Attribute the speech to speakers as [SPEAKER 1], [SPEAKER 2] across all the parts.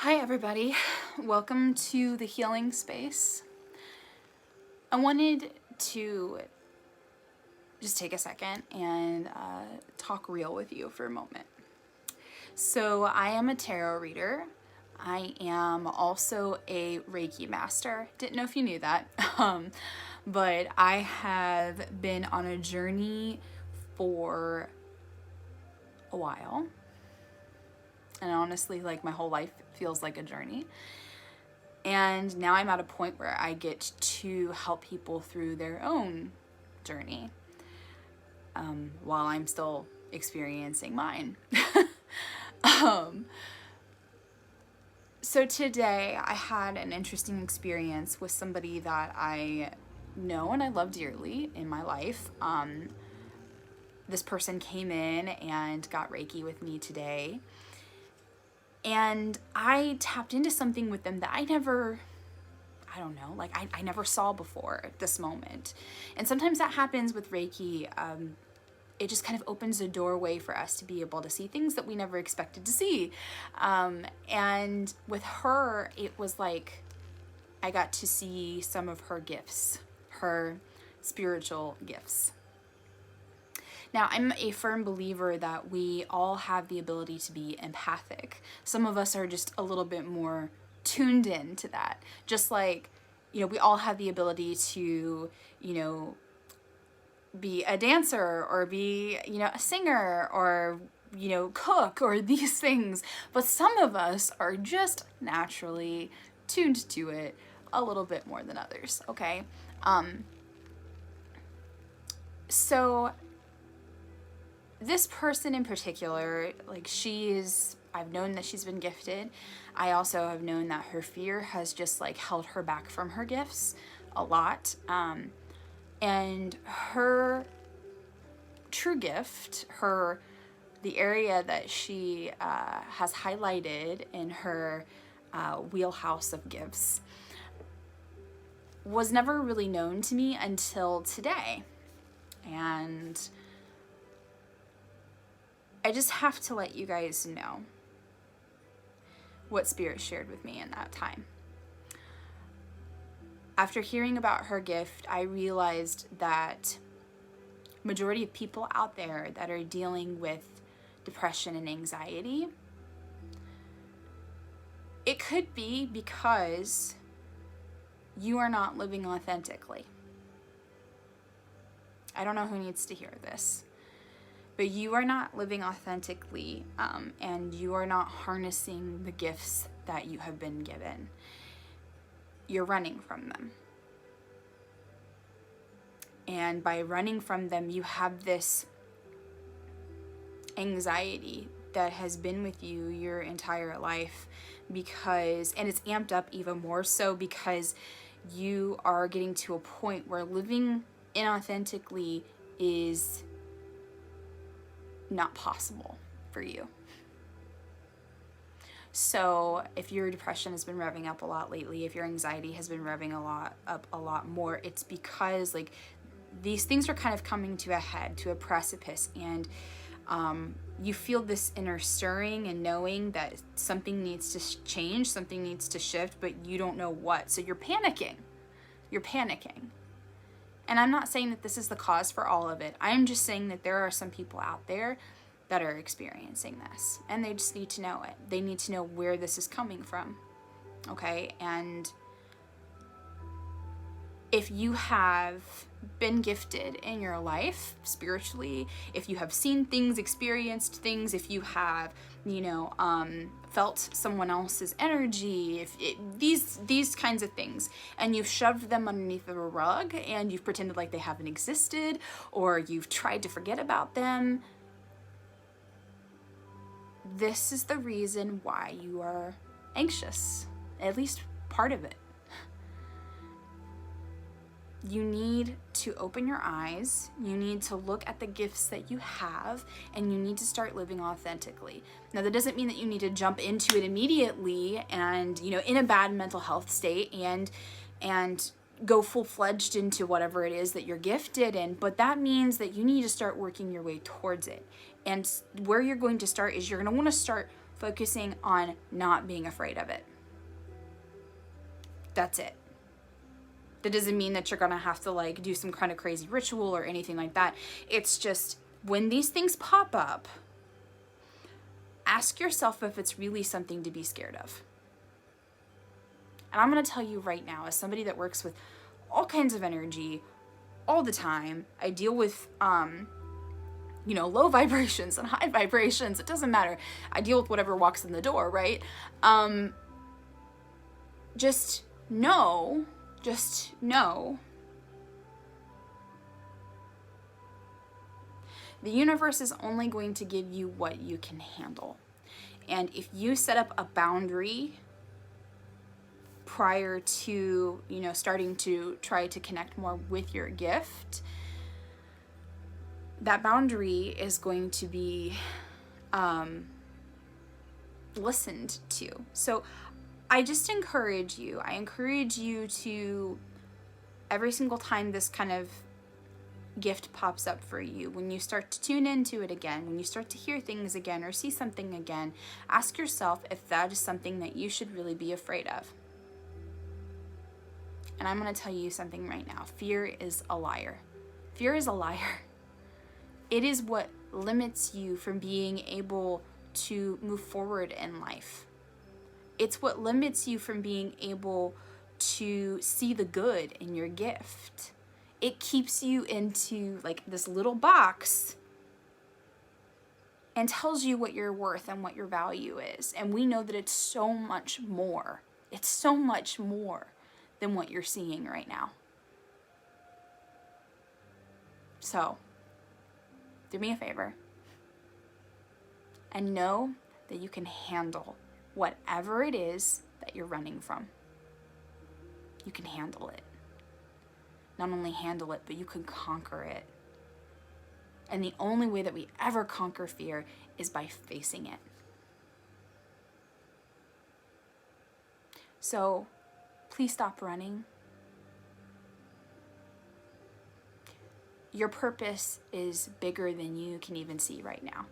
[SPEAKER 1] Hi everybody, welcome to the healing space. I wanted to just take a second and talk real with you for a moment. So I am a tarot reader. I am also a Reiki master. Didn't know if you knew that, but I have been on a journey for a while. And honestly, like my whole life feels like a journey. And now I'm at a point where I get to help people through their own journey while I'm still experiencing mine. So today I had an interesting experience with somebody that I know and I love dearly in my life. This person came in and got Reiki with me today. And I tapped into something with them that I never saw before at this moment. And sometimes that happens with Reiki. It just kind of opens a doorway for us to be able to see things that we never expected to see. And with her, it was like I got to see some of her gifts, her spiritual gifts. Now, I'm a firm believer that we all have the ability to be empathic. Some of us are just a little bit more tuned in to that. Just like, we all have the ability to, be a dancer or be, a singer or, cook or these things. But some of us are just naturally tuned to it a little bit more than others, okay? So this person in particular, I've known that she's been gifted. I also have known that her fear has just held her back from her gifts a lot. And her true gift, the area that she has highlighted in her wheelhouse of gifts, was never really known to me until today. And I just have to let you guys know what Spirit shared with me in that time. After hearing about her gift, I realized that majority of people out there that are dealing with depression and anxiety, it could be because you are not living authentically. I don't know who needs to hear this. But you are not living authentically, and you are not harnessing the gifts that you have been given. You're running from them. And by running from them, you have this anxiety that has been with you your entire life and it's amped up even more so because you are getting to a point where living inauthentically is not possible for you. So if your depression has been revving up a lot lately, if your anxiety has been revving up a lot more, it's because these things are kind of coming to a head, to a precipice, and you feel this inner stirring and knowing that something needs to change, something needs to shift, but you don't know what. So you're panicking. And I'm not saying that this is the cause for all of it. I'm just saying that there are some people out there that are experiencing this, and they just need to know it. They need to know where this is coming from, okay? And if you have been gifted in your life spiritually, if you have seen things, experienced things, if you have, felt someone else's energy, these kinds of things, and you've shoved them underneath the rug and you've pretended like they haven't existed, or you've tried to forget about them, this is the reason why you are anxious, at least part of it. You need to open your eyes, you need to look at the gifts that you have, and you need to start living authentically. Now, that doesn't mean that you need to jump into it immediately and, in a bad mental health state and go full-fledged into whatever it is that you're gifted in, but that means that you need to start working your way towards it. And where you're going to start is you're going to want to start focusing on not being afraid of it. That's it. That doesn't mean that you're gonna have to like do some kind of crazy ritual or anything like that. It's just when these things pop up, ask yourself if it's really something to be scared of. And I'm gonna tell you right now, as somebody that works with all kinds of energy all the time, I deal with low vibrations and high vibrations. It doesn't matter. I deal with whatever walks in the door, right? Just know the universe is only going to give you what you can handle. And if you set up a boundary prior to, starting to try to connect more with your gift, that boundary is going to be listened to. So I encourage you to, every single time this kind of gift pops up for you, when you start to tune into it again, when you start to hear things again or see something again, ask yourself if that is something that you should really be afraid of. And I'm going to tell you something right now. Fear is a liar. Fear is a liar. It is what limits you from being able to move forward in life. It's what limits you from being able to see the good in your gift. It keeps you into like this little box and tells you what you're worth and what your value is. And we know that it's so much more. It's so much more than what you're seeing right now. So, do me a favor and know that you can handle whatever it is that you're running from. You can handle it. Not only handle it, but you can conquer it. And the only way that we ever conquer fear is by facing it. So, please stop running. Your purpose is bigger than you can even see right now.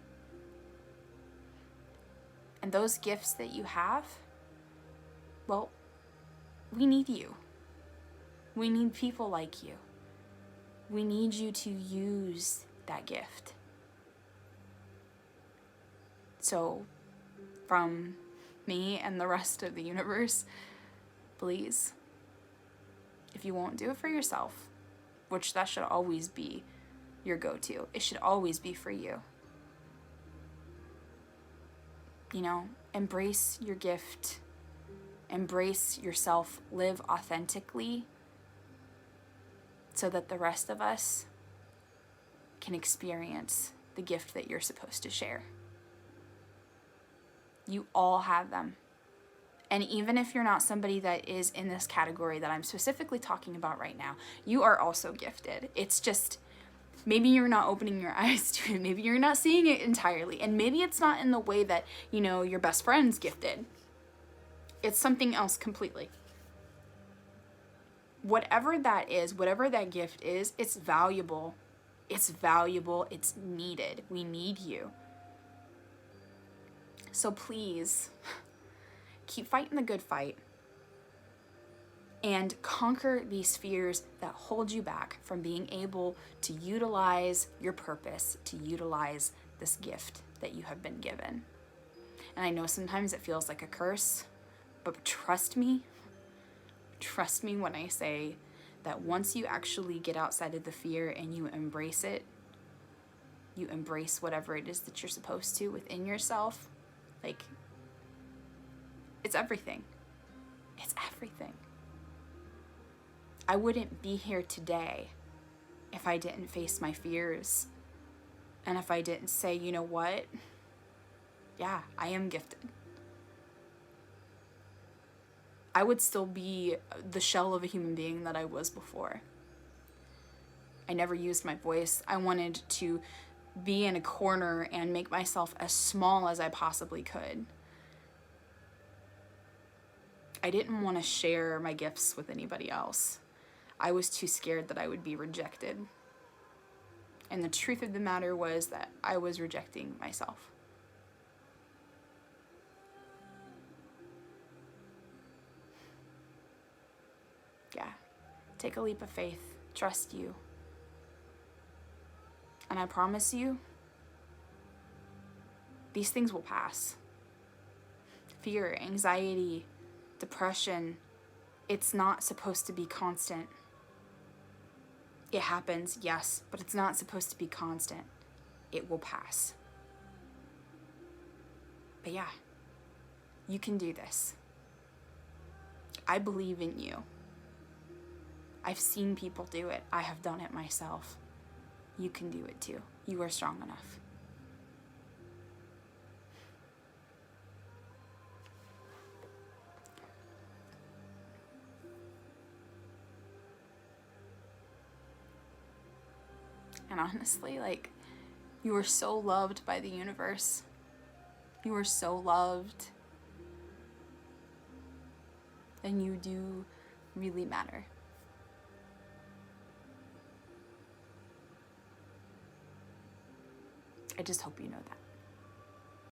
[SPEAKER 1] And those gifts that you have, well, we need you. We need people like you. We need you to use that gift. So, from me and the rest of the universe, please, if you won't do it for yourself, which that should always be your go-to. It should always be for you. Embrace your gift. Embrace yourself. Live authentically so that the rest of us can experience the gift that you're supposed to share. You all have them. And even if you're not somebody that is in this category that I'm specifically talking about right now, you are also gifted. It's just, maybe you're not opening your eyes to it. Maybe you're not seeing it entirely. And maybe it's not in the way that, your best friend's gifted. It's something else completely. Whatever that is, whatever that gift is, it's valuable. It's valuable. It's needed. We need you. So please, keep fighting the good fight and conquer these fears that hold you back from being able to utilize your purpose, to utilize this gift that you have been given. And I know sometimes it feels like a curse, but trust me when I say that once you actually get outside of the fear and you embrace it, you embrace whatever it is that you're supposed to within yourself, like, it's everything. It's everything. I wouldn't be here today if I didn't face my fears and if I didn't say, you know what? Yeah, I am gifted. I would still be the shell of a human being that I was before. I never used my voice. I wanted to be in a corner and make myself as small as I possibly could. I didn't want to share my gifts with anybody else. I was too scared that I would be rejected. And the truth of the matter was that I was rejecting myself. Yeah. Take a leap of faith. Trust you. And I promise you, these things will pass. Fear, anxiety, depression, it's not supposed to be constant. It happens, yes, but it's not supposed to be constant. It will pass. But yeah, you can do this. I believe in you. I've seen people do it. I have done it myself. You can do it too. You are strong enough. And honestly, like, you are so loved by the universe. You are so loved. And you do really matter. I just hope you know that.